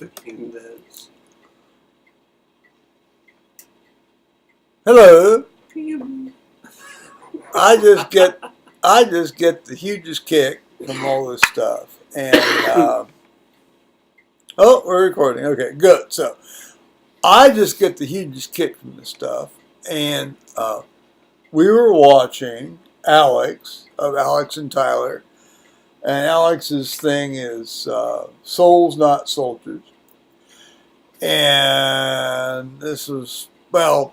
cooking this. Hello. I just get the hugest kick from all this stuff. And oh, we're recording. Okay, good. So I just get the hugest kick from this stuff. And we were watching Alex and Tyler. And Alex's thing is Souls Not Soldiers. And this was, well,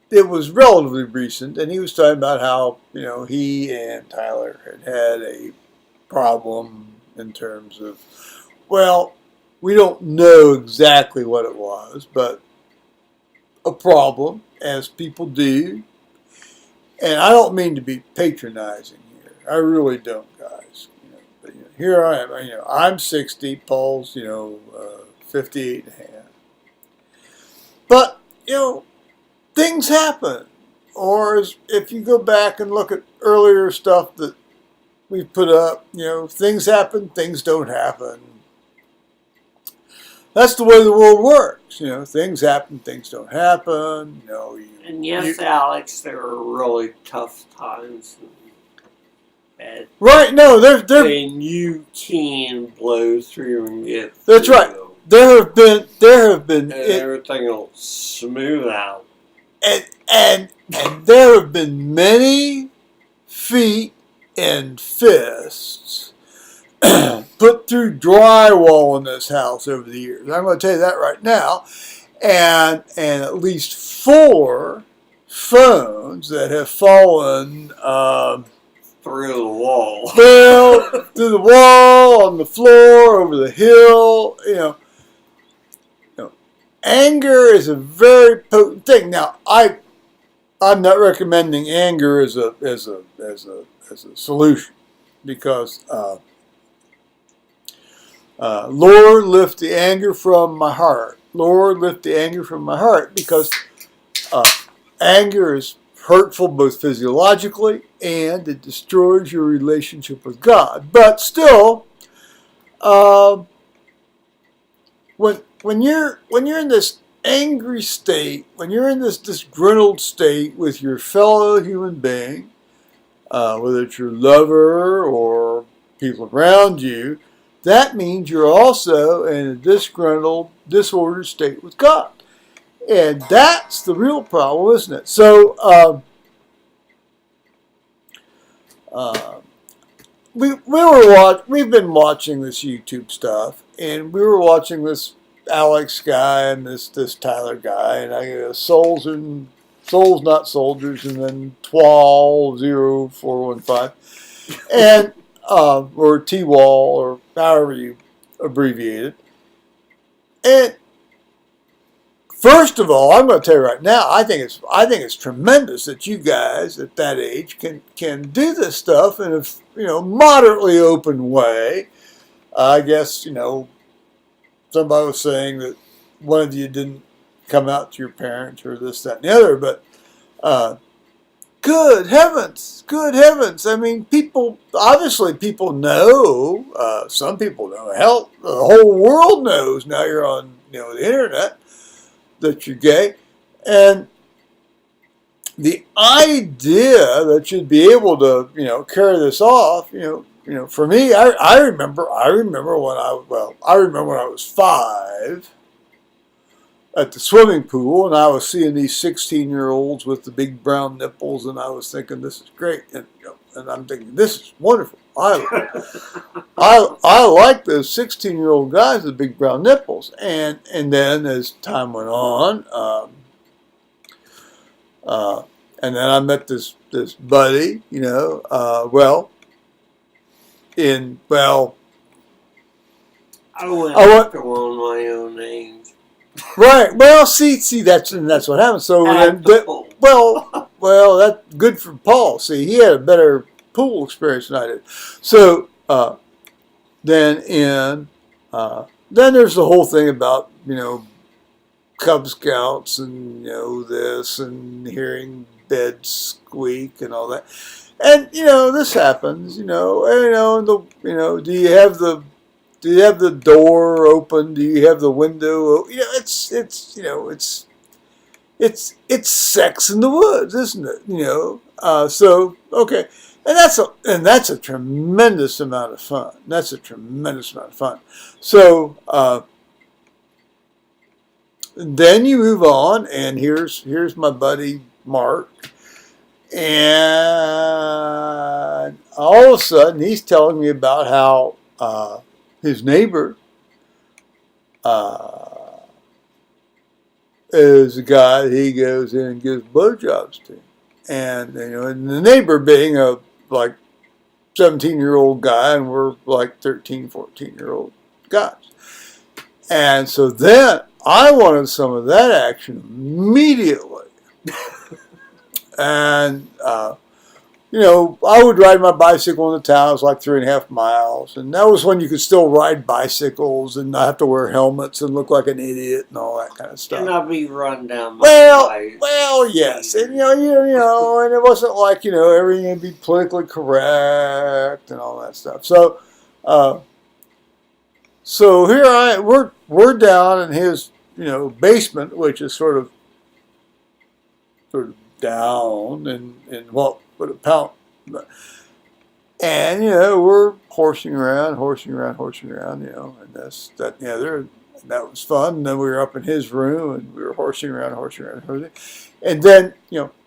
it was relatively recent, and he was talking about how, he and Tyler had a problem in terms of, well, we don't know exactly what it was, but a problem, as people do. And I don't mean to be patronizing here. I really don't, guys. But here I am. I'm 60. Paul's, 58 and a half. But, things happen. Or if you go back and look at earlier stuff that we've put up, things happen, things don't happen. That's the way the world works. Things happen, things don't happen. And yes, Alex, there were really tough times. Right, no, and you can blow through and get through. That's right. There have been, and everything will smooth out. And there have been many feet and fists put through drywall in this house over the years. I'm going to tell you that right now. And at least 4 phones that have fallen through the wall. Well, through the wall, on the floor, over the hill. Anger is a very potent thing. Now, I'm not recommending anger as a solution, because Lord, lift the anger from my heart. Lord, lift the anger from my heart, because anger is hurtful both physiologically and it destroys your relationship with God. But still, when you're in this angry state, when you're in this disgruntled state with your fellow human being, whether it's your lover or people around you, that means you're also in a disgruntled, disordered state with God. And that's the real problem, isn't it? So, we've been watching this YouTube stuff, and we were watching this Alex guy and this Tyler guy, and I get Souls Not Soldiers, and then TWAL0415, and or TWAL, or however you abbreviate it. And first of all, I'm going to tell you right now, I think it's tremendous that you guys at that age can do this stuff in a moderately open way. I guess somebody was saying that one of you didn't come out to your parents or this, that, and the other, but good heavens. I mean, people know, some people know, hell, the whole world knows now you're on the internet that you're gay. And the idea that you'd be able to, carry this off, for me, I remember when I was 5 at the swimming pool, and I was seeing these 16-year-olds with the big brown nipples, and I was thinking, this is great, and I'm thinking, this is wonderful. I like those 16-year-old guys with big brown nipples, and then as time went on, and then I met this buddy, I went to on my own names. Right. Well, see, that's what happened. So then, well, that's good for Paul. See, he had a better pool experience than I did. So then there's the whole thing about Cub Scouts and this and hearing beds squeak and all that. And this happens. Do you have the do you have the door open? Do you have the window? It's sex in the woods, isn't it? So okay, and that's a tremendous amount of fun. That's a tremendous amount of fun. So then you move on, and here's my buddy Mark, and all of a sudden he's telling me about how his neighbor is a guy he goes in and gives blowjobs to. And and the neighbor being a like 17-year-old guy, and we're like 13, 14-year-old guys. And so then I wanted some of that action immediately. And I would ride my bicycle in the town. It was like 3.5 miles. And that was when you could still ride bicycles and not have to wear helmets and look like an idiot and all that kind of stuff. And I'd be run down Well, yes. And, and it wasn't like, everything would be politically correct and all that stuff. So, here we're down in his, basement, which is sort of down and what would a pound, and we're horsing around, and that's that and the other, and that was fun. And then we were up in his room and we were horsing around, and then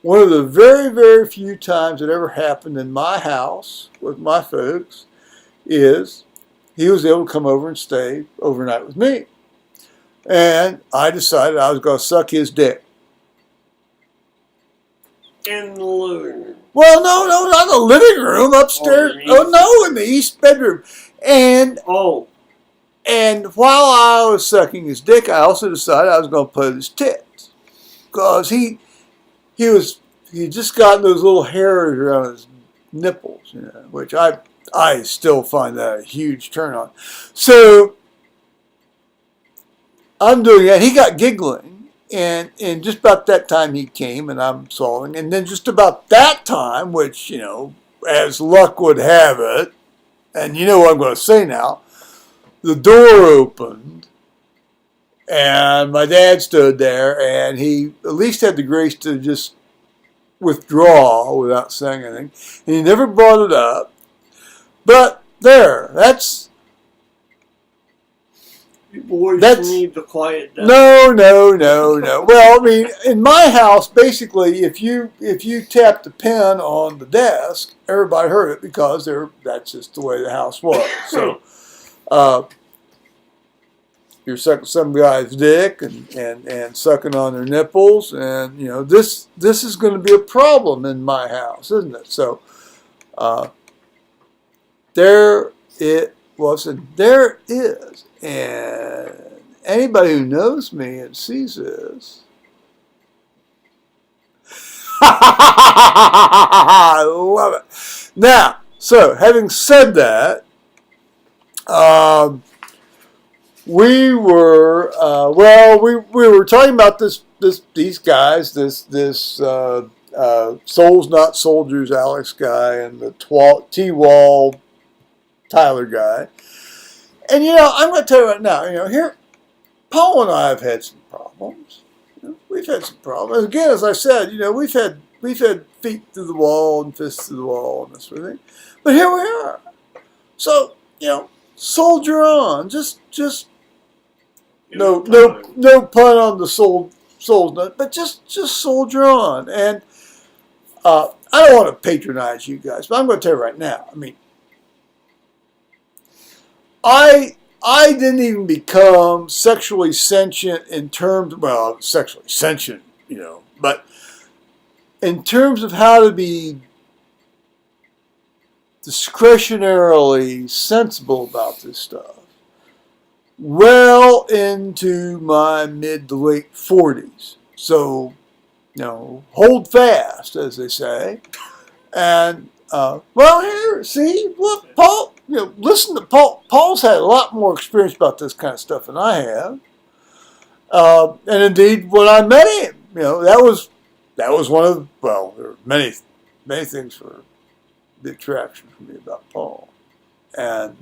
one of the very, very few times it ever happened in my house with my folks is he was able to come over and stay overnight with me, and I decided I was going to suck his dick. In the living room. Well, no, not the living room, upstairs. In the east bedroom. And while I was sucking his dick, I also decided I was going to play with his tits, because he just got those little hairs around his nipples, which I still find that a huge turn on. So I'm doing that. He got giggling. And just about that time he came, and I'm solving. And then just about that time, which, as luck would have it, and you know what I'm going to say now, the door opened, and my dad stood there, and he at least had the grace to just withdraw without saying anything. And he never brought it up. But that's... You boys need to quiet down. No. Well, I mean, in my house, basically, if you tapped the pen on the desk, everybody heard it, because that's just the way the house was. So, you're sucking some guy's dick and sucking on their nipples, and this is going to be a problem in my house, isn't it? So, there it was, and there it is. And anybody who knows me and sees this, I love it. Now, so having said that, we were we were talking about these guys, this Souls Not Soldiers Alex guy and the T-Wall Tyler guy. And I'm going to tell you right now, here, Paul and I have had some problems. We've had some problems. Again, as I said, we've had feet through the wall and fists through the wall and this sort of thing. But here we are. So, soldier on. Just no pun on the soul's nut, but just soldier on. And I don't want to patronize you guys, but I'm going to tell you right now. I mean, I didn't even become sexually sentient sexually sentient, but in terms of how to be discretionarily sensible about this stuff, well into my mid to late 40s. So, hold fast, as they say. And, here, see, look, Paul, listen to Paul. Paul's had a lot more experience about this kind of stuff than I have. And indeed, when I met him, that was one of, there were many things for. The attraction for me about Paul. And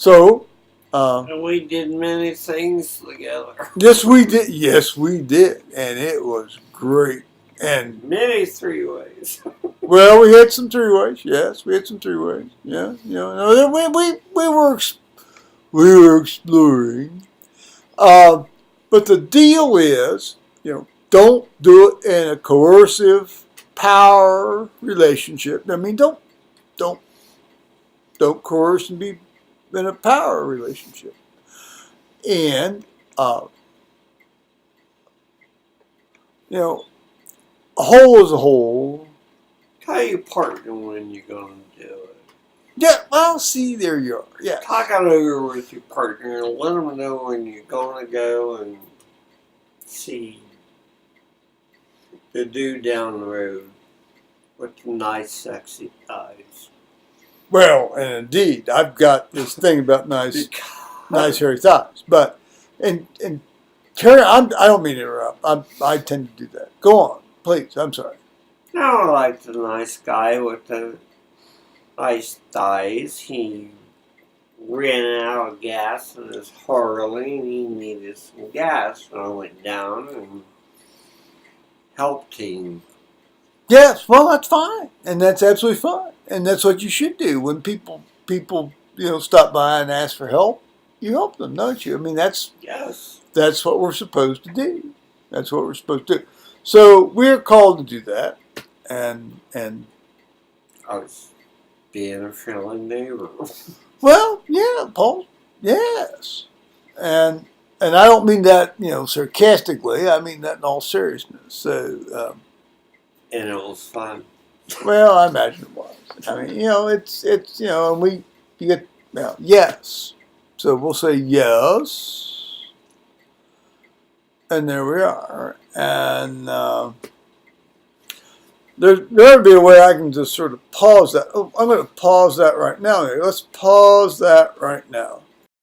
So, And we did many things together. yes, we did. Yes, we did, and it was great. And Many three ways. well, we had some three ways. Yes, we had some three ways. Yeah, we were exploring. But the deal is, don't do it in a coercive power relationship. I mean, don't coerce and be in a power relationship. And a hole is a hole. Tell your partner when you're going to do it. Yeah, well, see, there you are. Yeah. Talk it over with your partner and let them know when you're going to go and see the dude down the road with the nice, sexy thighs. Well, and indeed, I've got this thing about nice hairy thighs. But, and Karen, I don't mean to interrupt. I tend to do that. Go on, please. I'm sorry. I like the nice guy with the nice thighs. He ran out of gas in his Harley and he needed some gas. So I went down and helped him. Yes, well, that's fine, and that's absolutely fine, and that's what you should do when people stop by and ask for help. You help them, don't you? I mean, that's what we're supposed to do. That's what we're supposed to do. So we're called to do that, and I was being a friendly neighbor. Well, yeah, Paul, yes, and I don't mean that sarcastically. I mean that in all seriousness. So. And it was fun. Well, I imagine it was. I mean, it's and you get yes. So we'll say yes, and there we are. And there would be a way I can just sort of pause that. Oh, I'm going to pause that right now. Let's pause that right now.